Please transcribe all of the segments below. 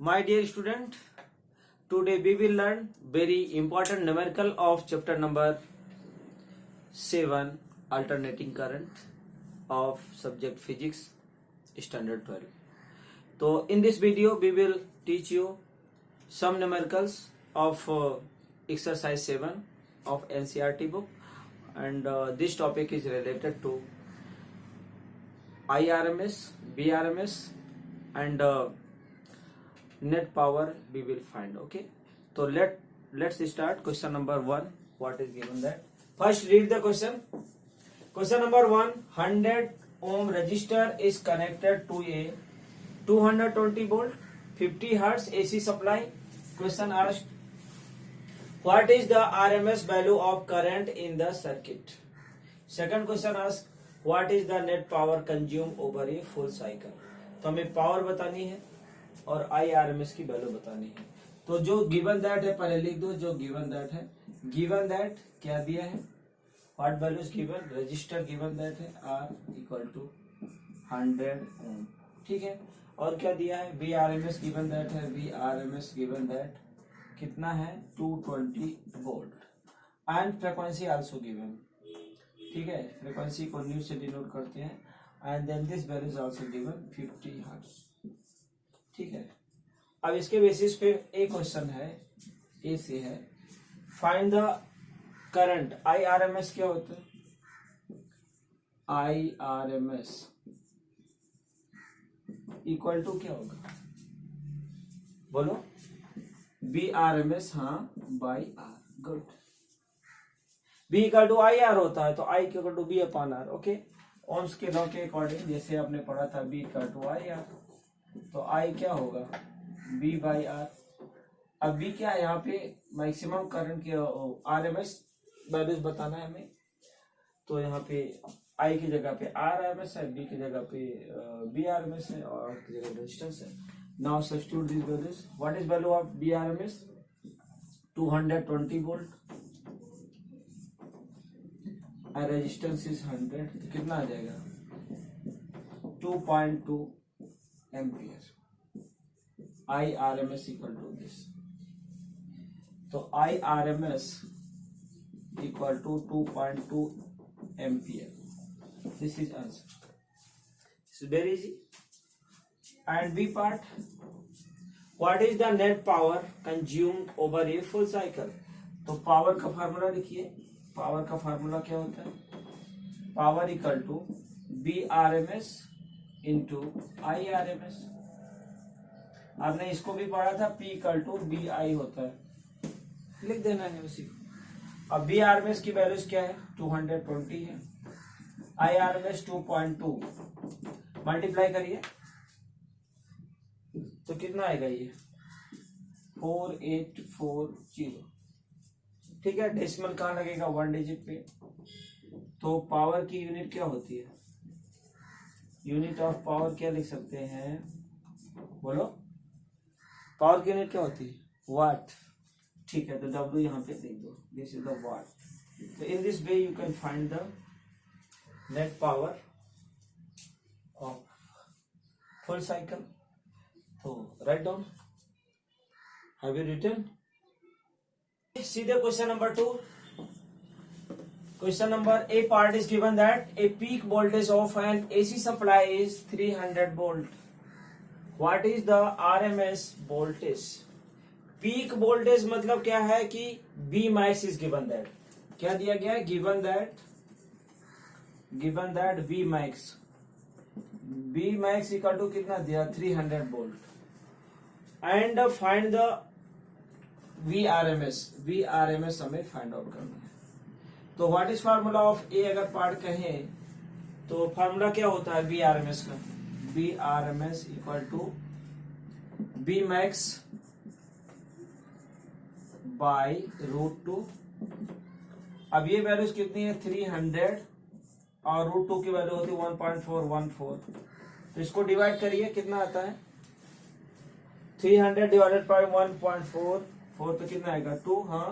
My dear student, today we will learn very important numerical of chapter number 7, alternating current of subject physics standard 12. So in this video we will teach you some numericals of exercise 7 of NCERT book, and this topic is related to IRMS, BRMS and net power we will find. Okay, so let's start. Question number 1, what is given that? First read the question. Question number 1, 100 ohm resistor is connected to a 220 volt 50 hertz AC supply. Question asked, what is the RMS value of current in the circuit? Second question asked, what is the net power consumed over a full cycle? तो हमें power बतानी है और IRMS की value बतानी है. तो जो गिवन दैट है पहले लिख दो. जो गिवन दैट है, गिवन दैट क्या दिया है, what value is given, register given that है R इक्वल टू 100 ओम. ठीक है, और क्या दिया है, VRMS गिवन दैट है, VRMS गिवन दैट कितना है 220 volt and frequency also given. ठीक है, फ्रीक्वेंसी को न्यू से डिनोट करते हैं and then this value is also given 50 hertz. ठीक है, अब इसके बेसिस पे एक क्वेश्चन है, ए से है, फाइंड द करंट. IRMS क्या होता है, IRMS इक्वल टू क्या होगा, बोलो, BRMS. हाँ, by R. Good. B equal to IR होता है तो I इक्वल to B upon R. Okay, Ohm's के लॉ के अकॉर्डिंग जैसे आपने पढ़ा था B इक्वल टू IR, तो I क्या होगा B बाई R. अब B क्या है, यहाँ पे मैक्सिमम करंट के RMS वैल्यूज बताना है हमें, तो यहाँ पे I की जगह पे RMS है, B की जगह पे BRMS है और R की जगह रेजिस्टेंस है. Now substitute this values. What is value of BRMS, 220 volt और रेजिस्टेंस इज 100, तो कितना आ जाएगा 2.2 एम्पियर. IRMS इक्वल टू दिस, तो IRMS equal to 2.2 ampere. This is answer. It's very easy. And B part, what is the net power consumed over a full cycle. तो power का formula लिखिए. Power का फार्मूला क्या होता है, power equal to BRMS into IRMS. आपने इसको भी पढ़ा था, P इक्वल टू BI होता है, लिख देना है उसी को. अब BRMS की वैल्यूज क्या है, 220 है, IRMS 2.2, मल्टीप्लाई करिए तो कितना आएगा ये 4840. ठीक है, डेसिमल कहाँ लगेगा, 1 डिजिट पे. तो पावर की यूनिट क्या होती है, यूनिट ऑफ पावर क्या लिख सकते हैं, बोलो, पावर की यूनिट क्या होती है, वाट. ठीक है, तो W यहाँ पे लिख दो, दिस इज द वाट. तो in this way you can find the net power of full cycle. तो write down, have you written. सीधे question number 2. Question number A part is given that a peak voltage of an AC supply is 300 volt. What is the RMS voltage? Peak voltage मतलब क्या है कि B max is given that. क्या दिया गया है, given that B max equal to कितना दिया, 300 volt. And find the VRMS हमें फाइंड आउट करना है. तो what is formula of A अगर पार्ट कहें तो फार्मूला क्या होता है VRMS का, VRMS equal to B max by √2. अब ये वैल्यूज कितनी है 300 और √2 की वैल्यू होती है 1.414. तो इसको डिवाइड करिए, कितना आता है 300 डिवाइडेड बाई 1.44, तो कितना आएगा 2. हाँ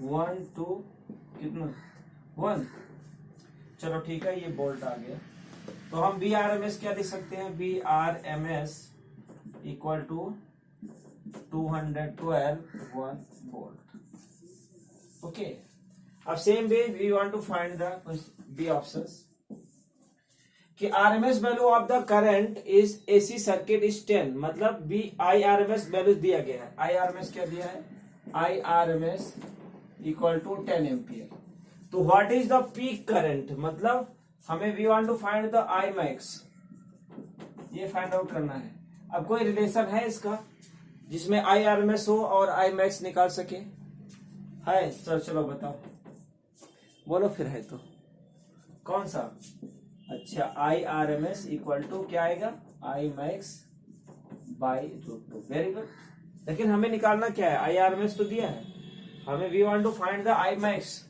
1 2 कितना 1. चलो ठीक है, ये बोल्ट आ गया. तो हम VRMS क्या लिख सकते हैं, VRMS equal to 212 1 volt. Okay. अब same way we want to find the B options कि RMS value of the current is AC circuit is 10, मतलब बी आई आरएमएस वैल्यू दिया गया है। आई आरएमएस क्या दिया है? I RMS equal to 10 ampere. तो what is the peak current, मतलब हमें we want to find the I max, ये फाइंड आउट करना है। अब कोई रिलेशन है इसका जिसमें आई आरएमएस हो और आई मैक्स निकाल सके? है? चलो बताओ, बोलो फिर। है तो कौन सा? अच्छा, I R M S equal to क्या आएगा? I max by √2। Very good. लेकिन हमें निकालना क्या है? आई आर एम एस तो दिया है, हमें we want to find the I max.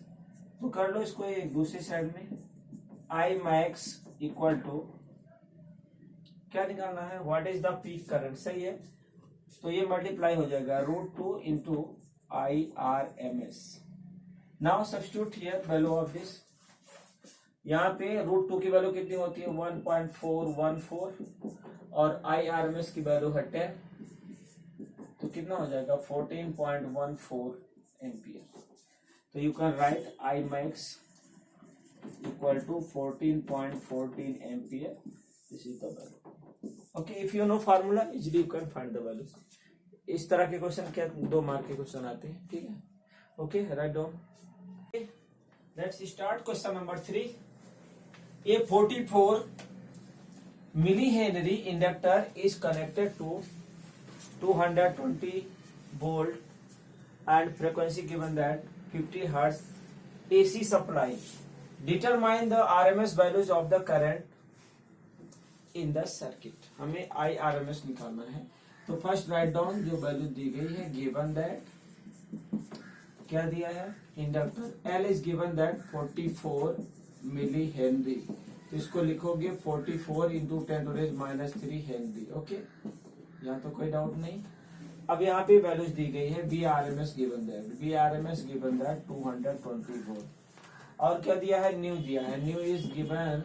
तो कर लो इसको एक दूसरी साइड में। आई मैक्स इक्वल टू क्या निकालना है? What is the peak current, सही है। तो ये मल्टीप्लाई हो जाएगा √2 into I R M S. Now substitute here value of this. यहाँ पे √2 की वैल्यू कितनी होती है? 1.414 और आई आर एम एस की वैल्यू है 10, तो कितना हो जाएगा? 14.14 एम्पियर। तो you can write I max equal to 14.14 ampere. This is the value. Okay, if you know formula easily you can find the values. इस तरह के क्वेश्चन क्या 2 मार्क के क्वेश्चन आते हैं, ठीक है। Okay, write down. Let's start question number 3। A 44 millihenry inductor is connected to 220 volt and frequency given that 50 hertz AC supply. Determine the RMS values of the current in the circuit. हमें IRMS निकालना है। तो first write down जो value दी गई है, given that क्या दिया है? Inductor L is given that 44 milli henry. तो इसको लिखोगे 44 इंटू 10⁻³ हेनरी। ओके, यहाँ तो कोई डाउट नहीं। अब यहाँ पे वैल्यूज दी गई है। B R M S given that 220 volt. और क्या दिया है? न्यू दिया है। Nu is given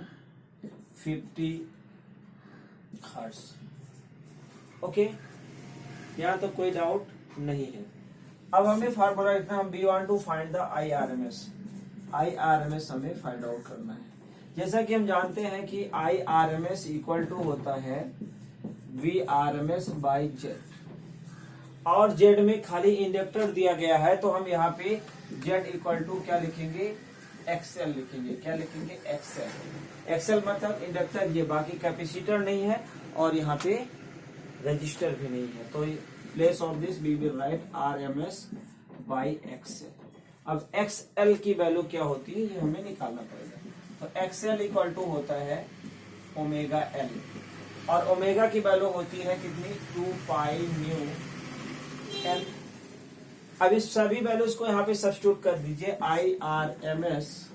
50 hertz. Okay, यहाँ तो कोई डाउट नहीं है। अब हमें फार्मूला इतना, हम we want to find the I R M S. I R M S हमें फाइंड आउट करना है। जैसा कि हम जानते हैं कि I R M S equal to होता है V R M S by Z, और जेड में खाली इंडक्टर दिया गया है, तो हम यहाँ पे जेड इक्वल टू क्या लिखेंगे? एक्सएल लिखेंगे। क्या लिखेंगे? एक्सएल। एक्सएल मतलब इंडक्टर, ये बाकी कैपेसिटर नहीं है और यहाँ पे रजिस्टर भी नहीं है। तो place of this we will write R M S by X L. अब एक्सएल की वैल्यू क्या होती है, ये हमें निकालना पड़ेगा। तो एक्सएल इक्वल टू होता है ओमेगा एल, और ओमेगा की वैल्यू होती है कितनी? 2 पाई न्यू एल। अब इस सभी वैल्यूज को यहाँ पे सब्स्टिट्यूट कर दीजिए। I R M S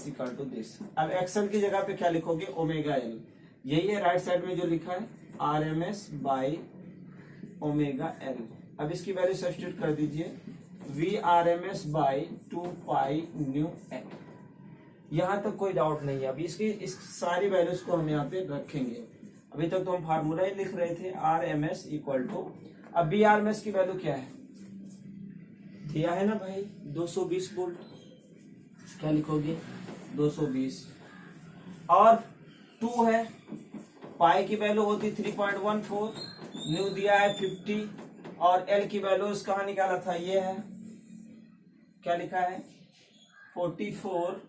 equal to this. अब एक्सएल की जगह पे क्या लिखोगे? Omega L. यही है राइट साइड में जो लिखा है, R M S by omega L. अब इसकी वैल्यू सब्स्टिट्यूट कर दीजिए, V R M S by 2 pi nu L. यहां तक कोई डाउट नहीं है। अब इसकी इस सारी वैल्यूज को हम यहाँ पे रखेंगे। अभी तक तो हम फार्मूला ही लिख रहे थे, R M S equal to, अब बी आर एम एस की वैल्यू क्या है? दिया है ना भाई, 220 वोल्ट। क्या लिखोगे? 220, और 2 है, पाई की वैल्यू होती 3.14, न्यू दिया है 50, और एल की वैल्यूज कहाँ निकाला था? ये है, क्या लिखा है? 44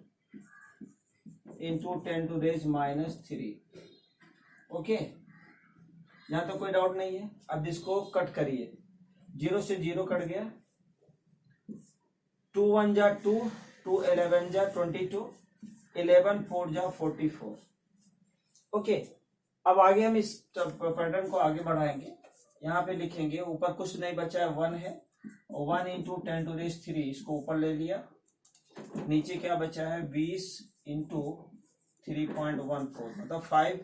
इंटू 10⁻³ ओके, यहां तो कोई डाउट नहीं है। अब इसको कट करिए, 0 से 0 कट गया, 2 1 जा 2, 2 11 जा 22, 11 4 जा 44। ओके, अब आगे हम इस पैटर्न को आगे बढ़ाएंगे। यहाँ पे लिखेंगे, ऊपर कुछ नहीं बचा है, 1 है, 1 इंटू 10⁻³ इसको ऊपर ले लिया। नीचे क्या बचा है? 20 इंटू 3.14, मतलब 5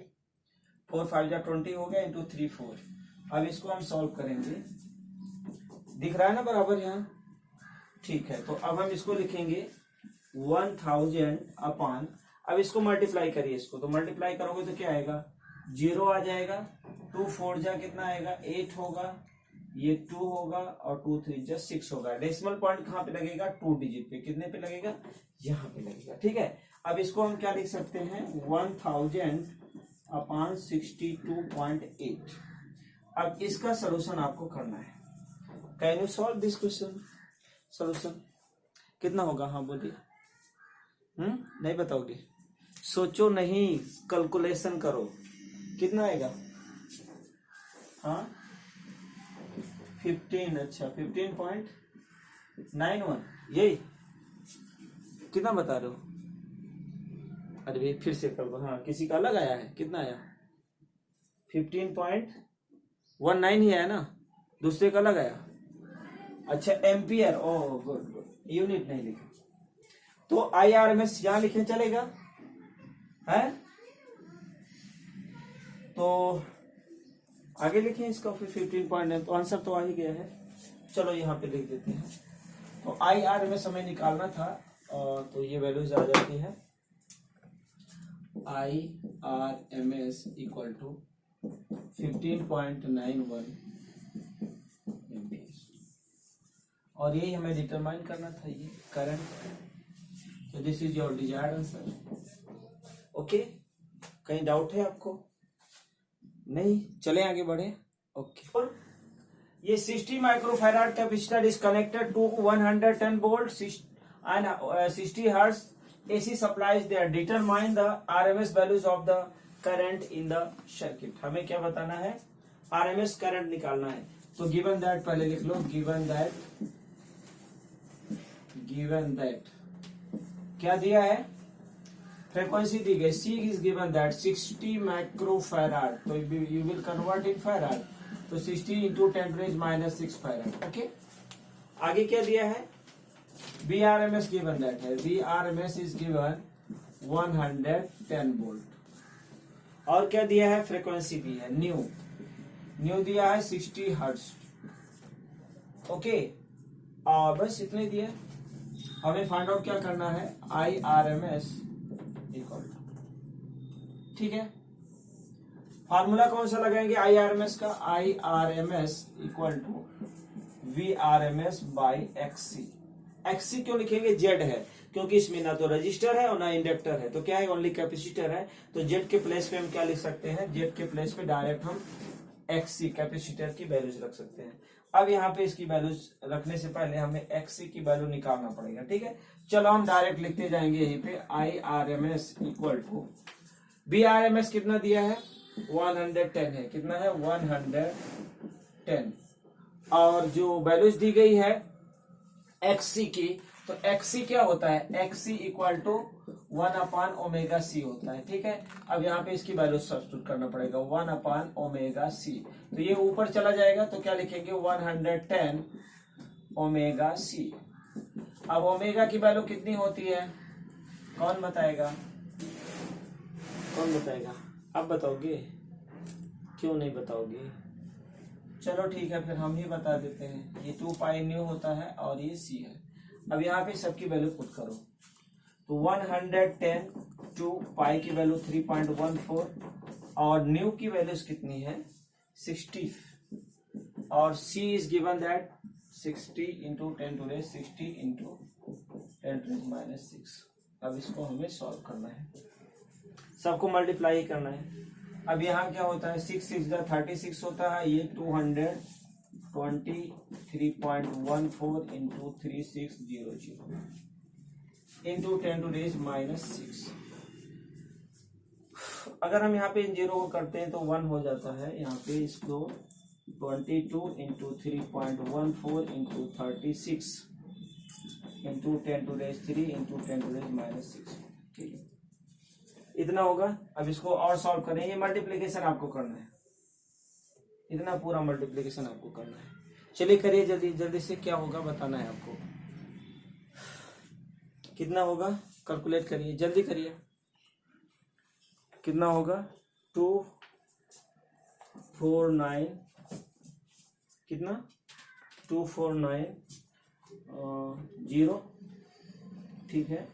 4 5 जा 20 हो गया, इंटू 3 4। अब इसको हम सॉल्व करेंगे। दिख रहा है ना बराबर यहाँ? ठीक है, तो अब हम इसको लिखेंगे 1000 अपॉन, अब इसको मल्टीप्लाई करिए, इसको तो मल्टीप्लाई करोगे तो क्या आएगा? 0 आ जाएगा, 2 4 जा कितना आएगा 8 होगा, ये 2 होगा और 2 3 जा 6 होगा। डेसिमल पॉइंट कहाँ पे लगेगा 2 डिजिट पे, कितने पे लगेगा यहाँ पे लगेगा। ठीक है, अब इसको हम क्या लिख सकते हैं 1000/62.8। अब इसका सलूशन आपको करना है। Can you solve this question? Solution कितना होगा, हाँ बोलिए। नहीं बताओगे, सोचो नहीं, कैलकुलेशन करो, कितना आएगा। हाँ 15, अच्छा 15.91, यही कितना बता रहे हो। अरे भाई फिर से कर दो, हाँ किसी का अलग आया है, कितना आया 15.19 ही आया ना, दूसरे का अलग आया। अच्छा ampere, oh good good, unit नहीं लिखे तो IRMS यहां लिखे चलेगा है, तो आगे लिखें इसका फिर 15.9, तो आंसर तो आ ही गया है। चलो यहाँ पे लिख देते हैं। तो IRMS हमें निकालना था, तो ये वैल्यूज आ जाती है IRMS इक्वल टू 15.91 एम्पियर, और यही हमें डिटरमाइन करना था, ये करंट। तो this is your desired answer. Okay, कहीं डाउट है आपको? नहीं, चले आगे बढ़े। ओके, और ये 60 microfarad capacitor is connected to 110 volt and 60 hertz AC supplies there. Determine the RMS values of the current in the circuit. हमें क्या बताना है, RMS करंट निकालना है। तो given that पहले लिख लो, given that क्या दिया है, फ्रीक्वेंसी दी गई, C is given that 60 microfarad, तो you will convert in farad, तो 60 into 10⁻⁻⁶ farad। ओके, आगे क्या दिया है, VRMS given that है, VRMS is given 110 वोल्ट, और क्या दिया है, फ्रीक्वेंसी दी है न्यू दिया है 60 हर्ट्ज। ओके, और बस इतने दिए। हमें फाइंड आउट क्या करना है, IRMS इक्वल, ठीक है। फार्मूला कौन सा लगाएंगे IRMS का, IRMS equal to VRMS by XC। XC क्यों लिखेंगे, जेड है, क्योंकि इसमें ना तो रजिस्टर है और ना इंडक्टर है, तो क्या है ओनली कैपेसिटर है। तो जेड के प्लेस पे हम क्या लिख सकते हैं, जेड के प्लेस पे डायरेक्ट हम XC कैपेसिटर की वैल्यूज रख सकते हैं। अब यहाँ पे इसकी वैल्यूज रखने से पहले हमें XC की वैल्यू निकालना पड़ेगा। ठीक है, चलो हम डायरेक्ट लिखते जाएंगे यहीं पे, IRMS इक्वल टू VRMS कितना दिया है 110 है, कितना है 110, और जो वैल्यूज दी गई है XC की, तो XC क्या होता है, XC इक्वल टू 1/ωc होता है। ठीक है, अब यहाँ पे इसकी वैल्यू सब्स्टिट्यूट करना पड़ेगा 1/ωc, तो ये ऊपर चला जाएगा, तो क्या लिखेंगे 110 ωc। अब ओमेगा की वैल्यू कितनी होती है, कौन बताएगा, अब बताओगे, क्यों नहीं बताओगे, चलो ठीक है फिर हम ही बता देते हैं। ये 2 पाई न्यू होता है और ये C है। अब यहाँ पे सबकी वैल्यू पुट करो, तो 110 टू पाई की वैल्यू 3.14, और न्यू की वैल्यूज कितनी है 60, और C is given that 60 into 10⁻60 into 10⁻⁻6। अब इसको हमें सॉल्व करना है, सबको मल्टीप्लाई करना है। अब यहाँ क्या होता है, 6 6 36 होता है, ये 223.14 इंटू 3600 इंटू 10⁻⁻6। अगर हम यहाँ पे इन जीरो को करते हैं तो 1 हो जाता है। यहाँ पे इसको 22 इंटू 3.14 इंटू 36 इंटू 10⁻³ इंटू 10⁻⁻6। ठीक है, इतना होगा। अब इसको और सॉल्व करें, ये मल्टीप्लीकेशन आपको करना है, इतना पूरा मल्टीप्लीकेशन आपको करना है। चलिए करिए जल्दी जल्दी से, क्या होगा बताना है आपको, कितना होगा कैलकुलेट करिए, जल्दी करिए, कितना होगा 249, कितना 249 ठीक है,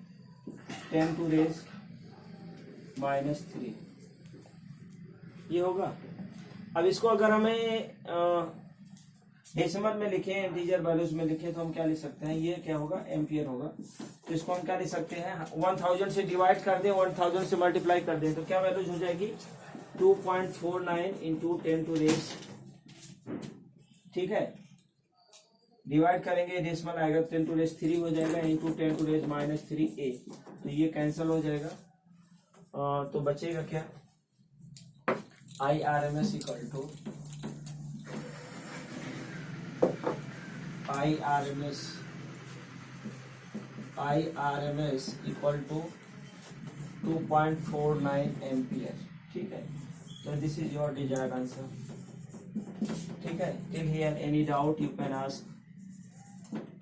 10⁻⁻³ ये होगा। अब इसको अगर हमें डेसिमल में लिखें, इंटीजर वैल्यूज में लिखें, तो हम क्या लिख सकते हैं, ये क्या होगा, एम्पियर होगा। तो इसको हम क्या लिख सकते हैं, 1000 से डिवाइड कर दें, 1000 से मल्टीप्लाई कर दें, तो क्या वैल्यूज हो जाएगी, 2.49 इंटू 10 टू रेस, ठीक है, डिवाइड करेंगे, डेसिमल आएगा 10 टू रेस 3 हो जाएगा, इंटू 10 टू रेस -3a, तो ये कैंसिल हो जाएगा। तो बचेगा क्या, IRMS equal to IRMS equal to 2.49 ampere, ठीक है। तो this is your desired answer, ठीक है। Till here any doubt you can ask,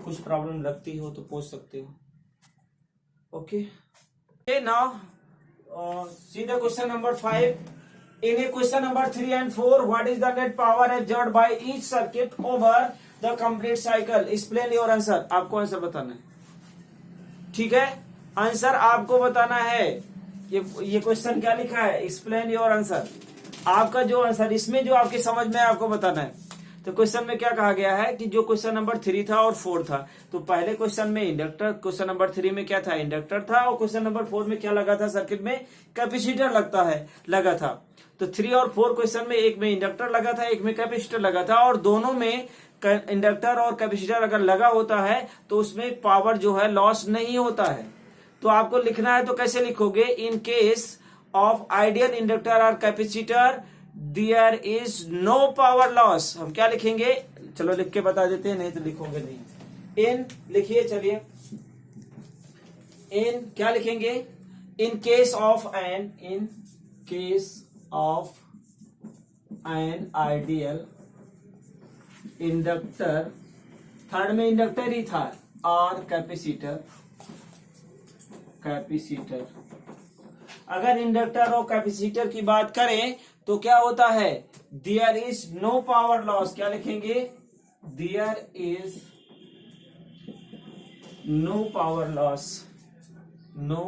कुछ प्रॉब्लम लगती हो तो पूछ सकते हो। Okay now see the question number 5. In a question number 3 and 4, what is the net power exerted by each circuit over the complete cycle? Explain your answer. आपको answer बताना है, ठीक है, आंसर आपको बताना है। ये क्वेश्चन क्या लिखा है, एक्सप्लेन योर आंसर, आपका जो आंसर इसमें जो आपकी समझ में आपको बताना है। तो क्वेश्चन में क्या कहा गया है कि जो क्वेश्चन नंबर 3 था और 4 था, तो पहले क्वेश्चन में इंडक्टर, क्वेश्चन नंबर 3 में क्या था, इंडक्टर था, और क्वेश्चन नंबर 4 में क्या लगा था, सर्किट में कैपेसिटर लगा था। तो 3 और 4 क्वेश्चन में एक में इंडक्टर लगा था, एक में कैपेसिटर लगा था, और दोनों में इंडक्टर और कैपेसिटर अगर लगा होता है तो उसमें पावर जो है लॉस नहीं होता है। तो आपको लिखना है तो कैसे लिखोगे, in case of ideal inductor और capacitor there is no power loss. हम क्या लिखेंगे, चलो लिख के बता देते हैं, नहीं तो लिखोगे नहीं। इन लिखिए, चलिए, इन क्या लिखेंगे, इन case of an ideal inductor, third में इंडक्टर ही था, और कैपेसिटर, अगर इंडक्टर और कैपेसिटर की बात करें तो क्या होता है, there is no power loss. क्या लिखेंगे, there is no power loss, no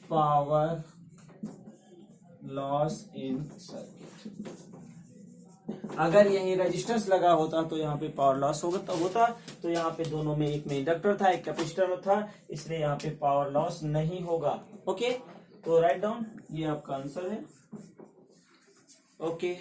power loss in circuit. अगर यही रेजिस्टेंस लगा होता तो यहाँ पे पावर लॉस होता, तो यहाँ पे दोनों में, एक में इंडक्टर था, एक कैपेसिटर था, इसलिए यहाँ पे पावर लॉस नहीं होगा। ओके, तो राइट डाउन, ये आपका आंसर है। ओके।